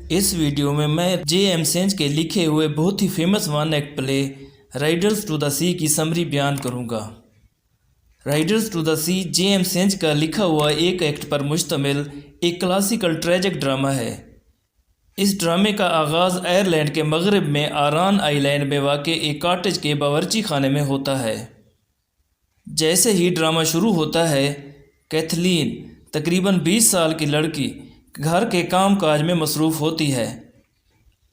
اس video میں جے M سینج کے لکھے ہوئے بہت ہی famous one act play riders to the sea کی سمری بیان کروں گا۔ Riders to the sea J M Synge کا لکھا ہوا ایک ایکٹ پر مشتمل ایک کلاسیکل ٹریجک ڈرامہ ہے۔ اس ڈرامے کا آغاز آئرلینڈ کے مغرب میں آران آئی لینڈ میں واقع ایک کاٹیج کے باورچی خانے میں ہوتا ہے۔ جیسے ہی ڈرامہ شروع ہوتا ہے، کیتھلین تقریباً 20 سال کی لڑکی گھر کے کام کاج میں مصروف ہوتی ہے۔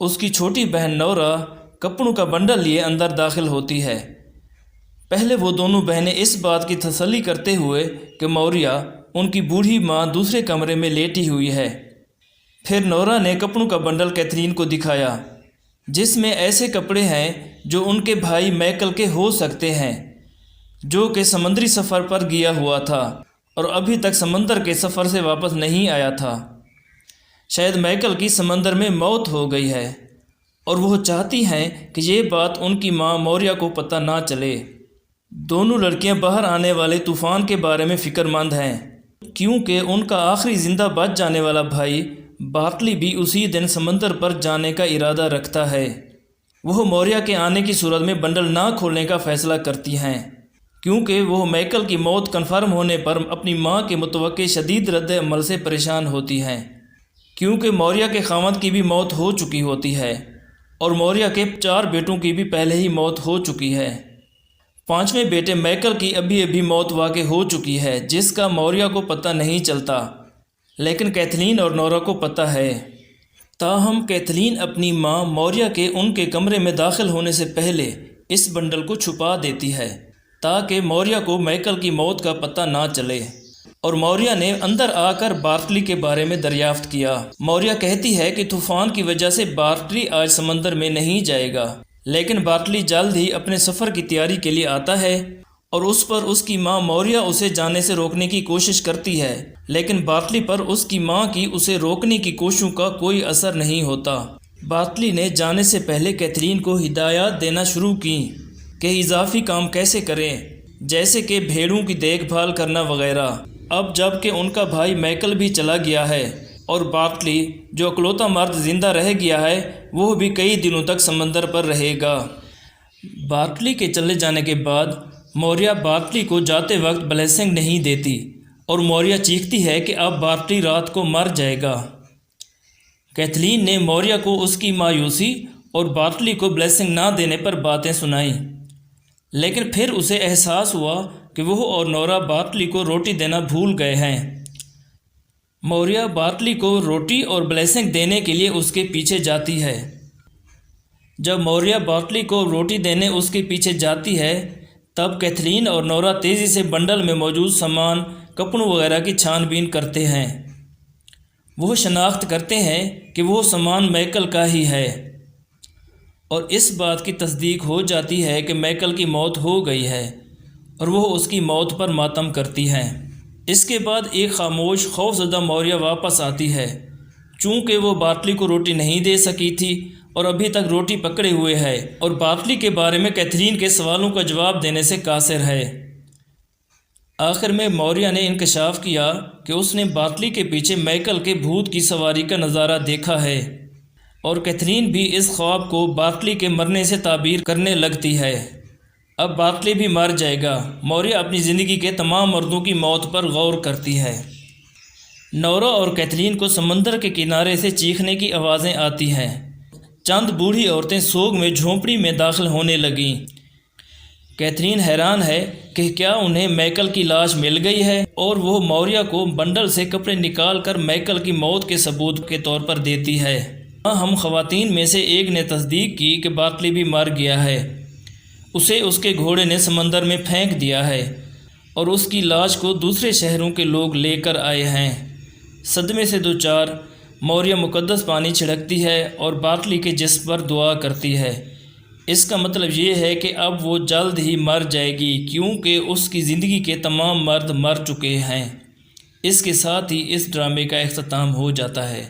اس کی چھوٹی بہن نورا کپڑوں کا بنڈل لیے اندر داخل ہوتی ہے۔ پہلے وہ دونوں بہنیں اس بات کی تسلی کرتے ہوئے کہ موریا ان کی بوڑھی ماں دوسرے کمرے میں لیٹی ہوئی ہے۔ پھر نورا نے کپڑوں کا بنڈل کیتھلین کو دکھایا، جس میں ایسے کپڑے ہیں جو ان کے بھائی مائیکل کے ہو سکتے ہیں، جو کہ سمندری سفر پر گیا ہوا تھا اور ابھی تک سمندر کے سفر سے واپس نہیں آیا تھا۔ شاید مائیکل کی سمندر میں موت ہو گئی ہے اور وہ چاہتی ہیں کہ یہ بات ان کی ماں موریا کو پتہ نہ چلے۔ دونوں لڑکیاں باہر آنے والے طوفان کے بارے میں فکر مند ہیں، کیونکہ ان کا آخری زندہ بچ جانے والا بھائی بارٹلی بھی اسی دن سمندر پر جانے کا ارادہ رکھتا ہے۔ وہ موریا کے آنے کی صورت میں بنڈل نہ کھولنے کا فیصلہ کرتی ہیں، کیونکہ وہ مائیکل کی موت کنفرم ہونے پر اپنی ماں کے متوقع شدید رد عمل سے پریشان ہوتی ہیں، کیونکہ موریا کے خاوند کی بھی موت ہو چکی ہوتی ہے اور موریا کے 4 بیٹوں کی بھی پہلے ہی موت ہو چکی ہے۔ 5ویں بیٹے مائیکل کی ابھی موت واقع ہو چکی ہے، جس کا موریا کو پتہ نہیں چلتا، لیکن کیتھلین اور نورا کو پتہ ہے۔ تاہم کیتھلین اپنی ماں موریا کے ان کے کمرے میں داخل ہونے سے پہلے اس بنڈل کو چھپا دیتی ہے تاکہ موریا کو مائیکل کی موت کا پتہ نہ چلے، اور موریا نے اندر آ کر بارٹلی کے بارے میں دریافت کیا۔ موریا کہتی ہے کہ طوفان کی وجہ سے بارٹلی آج سمندر میں نہیں جائے گا، لیکن بارٹلی جلد ہی اپنے سفر کی تیاری کے لیے آتا ہے اور اس پر اس کی ماں موریا اسے جانے سے روکنے کی کوشش کرتی ہے، لیکن بارٹلی پر اس کی ماں کی اسے روکنے کی کوششوں کا کوئی اثر نہیں ہوتا۔ بارٹلی نے جانے سے پہلے کیتھلین کو ہدایات دینا شروع کی کہ اضافی کام کیسے کریں، جیسے کہ بھیڑوں کی دیکھ بھال کرنا وغیرہ۔ اب جب کہ ان کا بھائی مائیکل بھی چلا گیا ہے اور بارٹلی جو اکلوتا مرد زندہ رہ گیا ہے، وہ بھی کئی دنوں تک سمندر پر رہے گا۔ بارٹلی کے چلے جانے کے بعد موریا بارٹلی کو جاتے وقت بلیسنگ نہیں دیتی اور موریا چیختی ہے کہ اب بارٹلی رات کو مر جائے گا۔ کیتھلین نے موریا کو اس کی مایوسی اور بارٹلی کو بلیسنگ نہ دینے پر باتیں سنائیں، لیکن پھر اسے احساس ہوا کہ وہ اور نورا بارٹلی کو روٹی دینا بھول گئے ہیں۔ موریا بارٹلی کو روٹی اور بلیسنگ دینے کے لیے اس کے پیچھے جاتی ہے۔ جب موریا بارٹلی کو روٹی دینے اس کے پیچھے جاتی ہے، تب کیتھلین اور نورا تیزی سے بنڈل میں موجود سامان، کپڑوں وغیرہ کی چھان بین کرتے ہیں۔ وہ شناخت کرتے ہیں کہ وہ سامان مائیکل کا ہی ہے اور اس بات کی تصدیق ہو جاتی ہے کہ مائیکل کی موت ہو گئی ہے اور وہ اس کی موت پر ماتم کرتی ہیں۔ اس کے بعد ایک خاموش، خوفزدہ موریا واپس آتی ہے، چونکہ وہ بارٹلی کو روٹی نہیں دے سکی تھی اور ابھی تک روٹی پکڑے ہوئے ہے اور بارٹلی کے بارے میں کیتھلین کے سوالوں کا جواب دینے سے قاصر ہے۔ آخر میں موریا نے انکشاف کیا کہ اس نے بارٹلی کے پیچھے مائیکل کے بھوت کی سواری کا نظارہ دیکھا ہے، اور کیتھلین بھی اس خواب کو بارٹلی کے مرنے سے تعبیر کرنے لگتی ہے۔ اب بارٹلی بھی مر جائے گا۔ موریا اپنی زندگی کے تمام مردوں کی موت پر غور کرتی ہے۔ نورا اور کیتھلین کو سمندر کے کنارے سے چیخنے کی آوازیں آتی ہیں۔ چند بوڑھی عورتیں سوگ میں جھونپڑی میں داخل ہونے لگیں۔ کیتھلین حیران ہے کہ کیا انہیں مائیکل کی لاش مل گئی ہے، اور وہ موریا کو بنڈل سے کپڑے نکال کر مائیکل کی موت کے ثبوت کے طور پر دیتی ہے۔ ہم خواتین میں سے ایک نے تصدیق کی کہ بارٹلی بھی مر گیا ہے، اسے اس کے گھوڑے نے سمندر میں پھینک دیا ہے اور اس کی لاش کو دوسرے شہروں کے لوگ لے کر آئے ہیں۔ صدمے سے دوچار موریا مقدس پانی چھڑکتی ہے اور بارٹلی کے جسم پر دعا کرتی ہے۔ اس کا مطلب یہ ہے کہ اب وہ جلد ہی مر جائے گی، کیونکہ اس کی زندگی کے تمام مرد مر چکے ہیں۔ اس کے ساتھ ہی اس ڈرامے کا اختتام ہو جاتا ہے۔